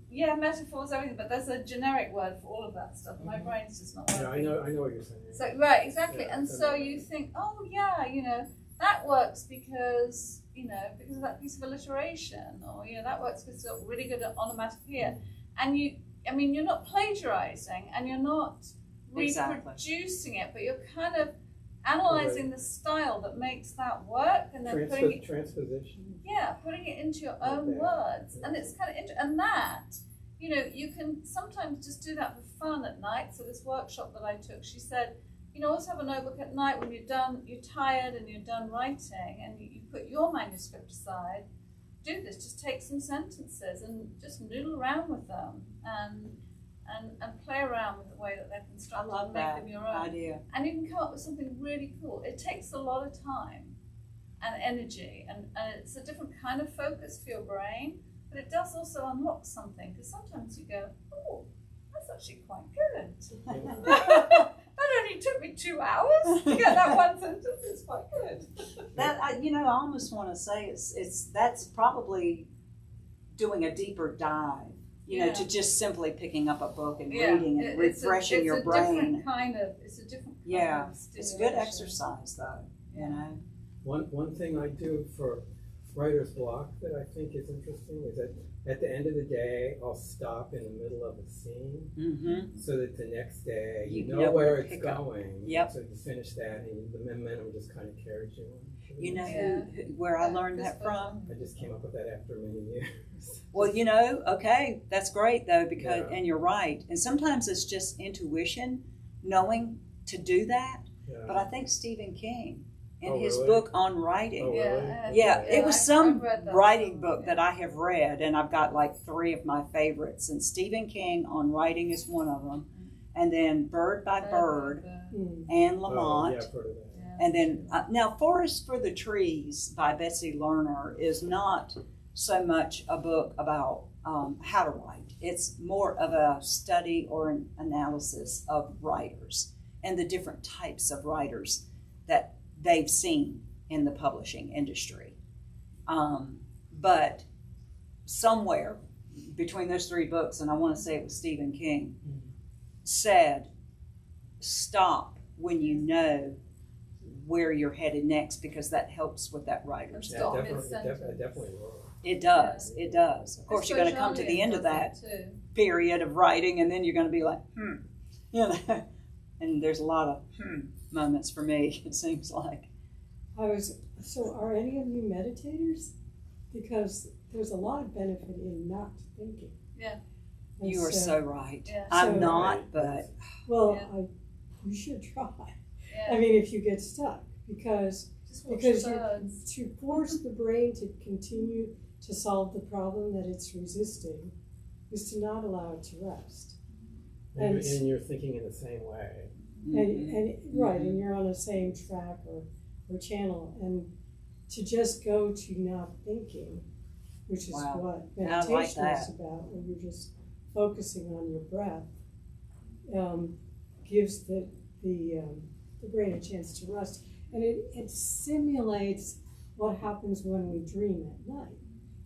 Yeah, metaphors, everything. But there's a generic word for all of that stuff. My Mm-hmm. brain's just not Yeah, working. I know what you're saying. So right, exactly. Yeah, And so so that- you think, oh yeah, you know, that works because, you know, because of that piece of alliteration, or you know, that works because it's really good at onomatopoeia. And I mean, you're not plagiarizing and you're not Exactly. reproducing it, but you're kind of analyzing the style that makes that work, and then putting it, Transposition. putting it into your own Okay. words. And it's kind of interesting. And that, you know, you can sometimes just do that for fun at night. So this workshop that I took, she said, you know, always have a notebook at night when you're done, you're tired and you're done writing, and you put your manuscript aside. Do this, just take some sentences and just noodle around with them and play around with the way that they're I constructed love and make that them your own. idea. And you can come up with something really cool. It takes a lot of time and energy, and it's a different kind of focus for your brain, but it does also unlock something, because sometimes you go, oh, that's actually quite good. That only took me 2 hours to get that one sentence. It's quite good. That you know, I almost want to say that's probably doing a deeper dive. You know, Yeah. to just simply picking up a book and Yeah, reading and refreshing your brain. It's a different kind Yeah, of it's a good stimulation. exercise, though. You know. One thing I do for writer's block that I think is interesting is that at the end of the day, I'll stop in the middle of a scene Mm-hmm. so that the next day you You know know where where to it's pick up. going. Yep. So you finish that and the momentum just kind of carries you on. You know Yeah. where I learned This that book. from? I just came up with that after many years. Well, you know, okay, that's great though, because Yeah. and you're right. And sometimes it's just intuition, knowing to do that. Yeah. But I think Stephen King, in Oh, his really? book on writing, Oh, really? yeah, it was some I've read that. writing book that I have read, and I've got like 3 of my favorites. And Stephen King on writing is one of them, and then Bird by Bird, Anne Oh, Lamott. yeah, I've heard of that. And then now, Forest for the Trees by Betsy Lerner is not so much a book about how to write. It's more of a study or an analysis of writers and the different types of writers that they've seen in the publishing industry. But somewhere between those 3 books, and I want to say it was Stephen King, said, stop when you know where you're headed next, because that helps with that writer's Yeah, Stop thought. I definitely will. It does, it does. Of course, you're going to come to the end of that period of writing, and then you're going to be like, you know, and there's a lot of moments for me, it seems like. So are any of you meditators? Because there's a lot of benefit in not thinking. Yeah. And You are so right. Yeah. I'm So- not, but Well, Yeah. you should try. Yeah. I mean, if you get stuck, because Just watch because the birds. to force the brain to continue to solve the problem that it's resisting is to not allow it to rest. And you're thinking in the same way. And you're on the same track or channel, and to just go to not thinking, which is what meditation is about, where you're just focusing on your breath, gives the brain a chance to rest, and it simulates what happens when we dream at night,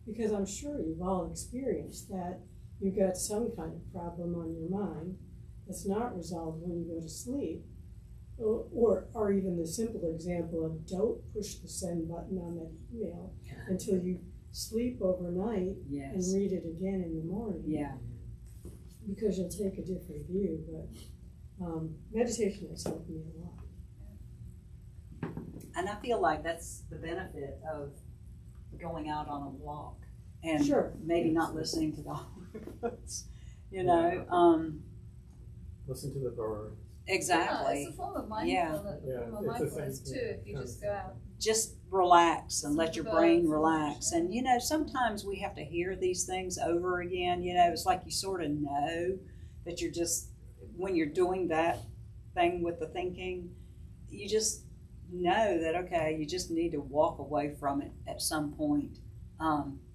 because I'm sure you've all experienced that. You've got some kind of problem on your mind that's not resolved when you go to sleep. Or even the simple example of don't push the send button on that email until you sleep overnight and read it again in the morning. Yeah. Because you'll take a different view. But meditation has helped me a lot. And I feel like that's the benefit of going out on a walk and maybe not listening to the audiobooks, Listen to the birds. Exactly. Yeah, it's a form of mindfulness too, if you just go out. Just relax and let your brain relax. And, sometimes we have to hear these things over again. It's like you sort of know that you're just, when you're doing that thing with the thinking, you just know that, okay, you just need to walk away from it at some point,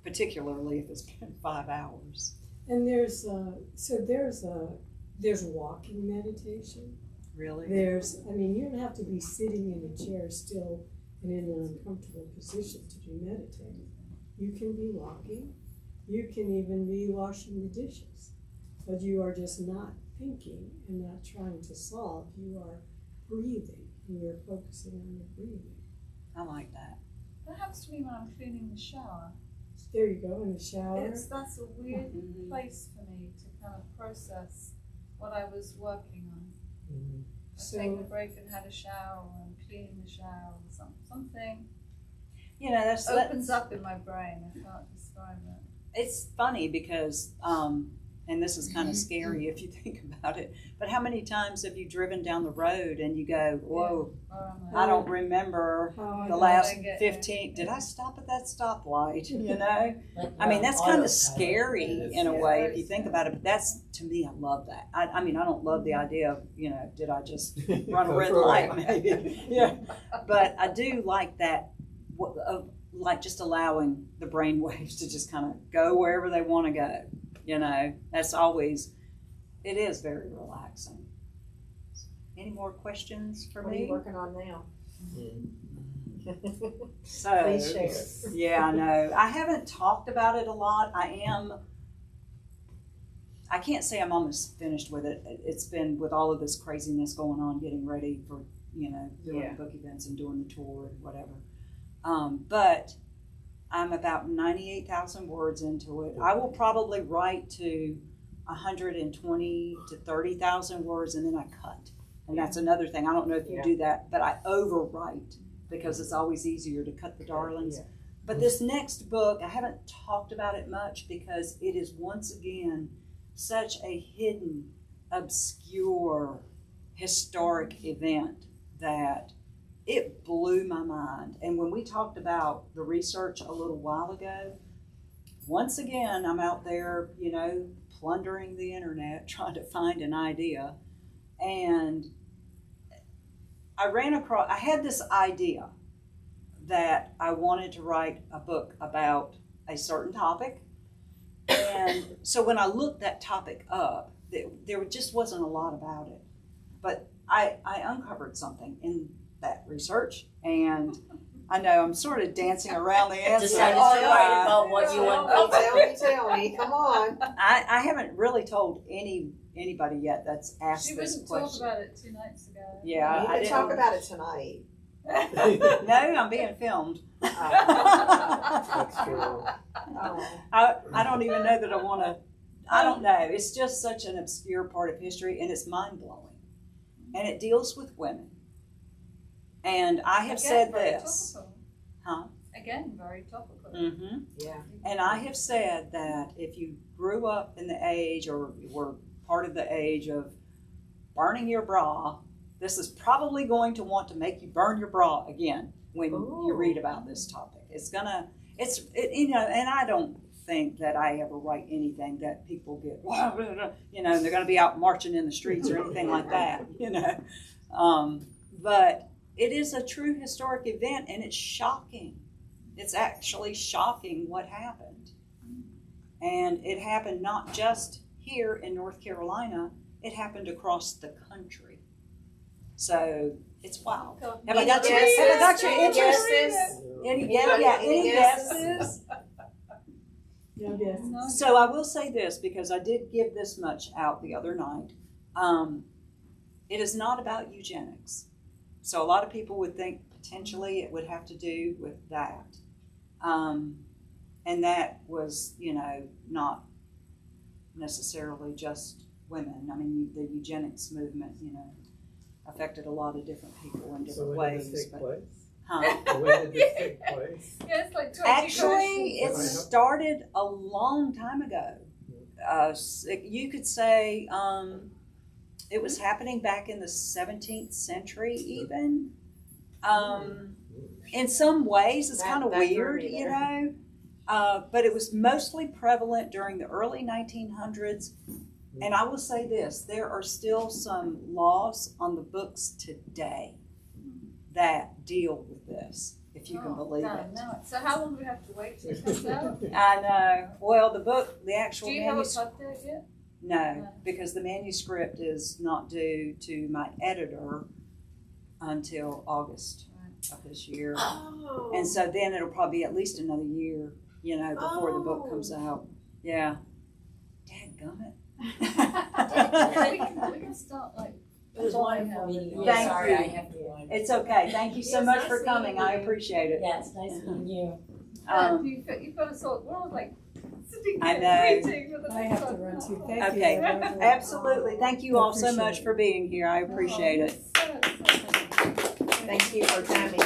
particularly if it's been 5 hours. And there's walking meditation. Really? You don't have to be sitting in a chair still and in an uncomfortable position to do meditating. You can be walking. You can even be washing the dishes. But you are just not thinking and not trying to solve. You are breathing, and you're focusing on your breathing. I like that. That happens to me when I'm cleaning the shower. There you go, in the shower. That's a weird place for me to kind of process what I was working on. Mm-hmm. I've taken a break and had a shower, or I'm cleaning the shower, or something That opens up in my brain. I can't describe it. It's funny because, and this is kind of scary if you think about it, but how many times have you driven down the road and you go, whoa, I don't remember the last 15, did I stop at that stoplight, that's kind of scary in a way if you think about it, but that's, to me, I love that. I don't love the idea of, did I just run a red light maybe, but I do like that, like just allowing the brain waves to just kind of go wherever they want to go. That's always, it is very relaxing. Any more questions for What me? are you working on now? So, Please share. Yeah, I know. I haven't talked about it a lot. I can't say I'm almost finished with it. It's been with all of this craziness going on, getting ready for, doing the book events and doing the tour and whatever. But I'm about 98,000 words into it. I will probably write to 120 to 30,000 words, and then I cut. And that's another thing. I don't know if you do that, but I overwrite because it's always easier to cut the darlings. Yeah. But this next book, I haven't talked about it much because it is once again such a hidden, obscure, historic event that it blew my mind. And when we talked about the research a little while ago, once again, I'm out there, plundering the internet, trying to find an idea. And I had this idea that I wanted to write a book about a certain topic. And so when I looked that topic up, there just wasn't a lot about it. But I uncovered something in that research, and I know I'm sort of dancing around the answer. Decided to write about what you want. Tell me, come on. I haven't really told anybody yet that's asked She this wouldn't question. talk about it 2 nights ago. Yeah, You I can didn't. talk about it tonight. No, I'm being filmed. That's true. I don't even know that I want to. I don't know. It's just such an obscure part of history, and it's mind-blowing. And it deals with women. And I have said this. Topical. Huh? Again, very topical. Mm-hmm. Yeah. And I have said that if you grew up in the age or were part of the age of burning your bra, this is probably going to want to make you burn your bra again when you read about this topic. And I don't think that I ever write anything that people get, you know, they're going to be out marching in the streets or anything like that, you know. But it is a true historic event, and it's shocking. It's actually shocking what happened. And it happened not just here in North Carolina, it happened across the country. So it's wild. Have I got your interest? Any guesses? No guess. So I will say this, because I did give this much out the other night. It is not about eugenics. So a lot of people would think potentially it would have to do with that. And that was, you know, not necessarily just women. I mean, the eugenics movement, you know, affected a lot of different people in different So when ways. did this take place? Huh? When did this take place? Yeah, it's like 20 Actually, it questions. started a long time ago. You could say it was happening back in the 17th century even. In some ways, it's kind of weird, you know. But it was mostly prevalent during the early 1900s. And I will say this, there are still some laws on the books today that deal with this, if you can believe it. No. So how long do we have to wait till it comes out? I know. Well, the book, the actual Do you have a manuscript, cut date yet? no, because the manuscript is not due to my editor until August of this year. Oh. And so then it'll probably be at least another year, you know, before the book comes out. Yeah. Dadgummit. we can start like. It was wonderful meeting you. Thank Sorry, you. I have to run. It's okay. Thank you so It's much nice for coming. meeting I you. appreciate it. Yeah, it's nice meeting you. You've got to sort. We're all like sitting I there know. waiting for the I next have to one. run too. Thank Okay. you. Absolutely. Thank you all so Appreciate much it. for being here. I appreciate it. So Thank you for coming.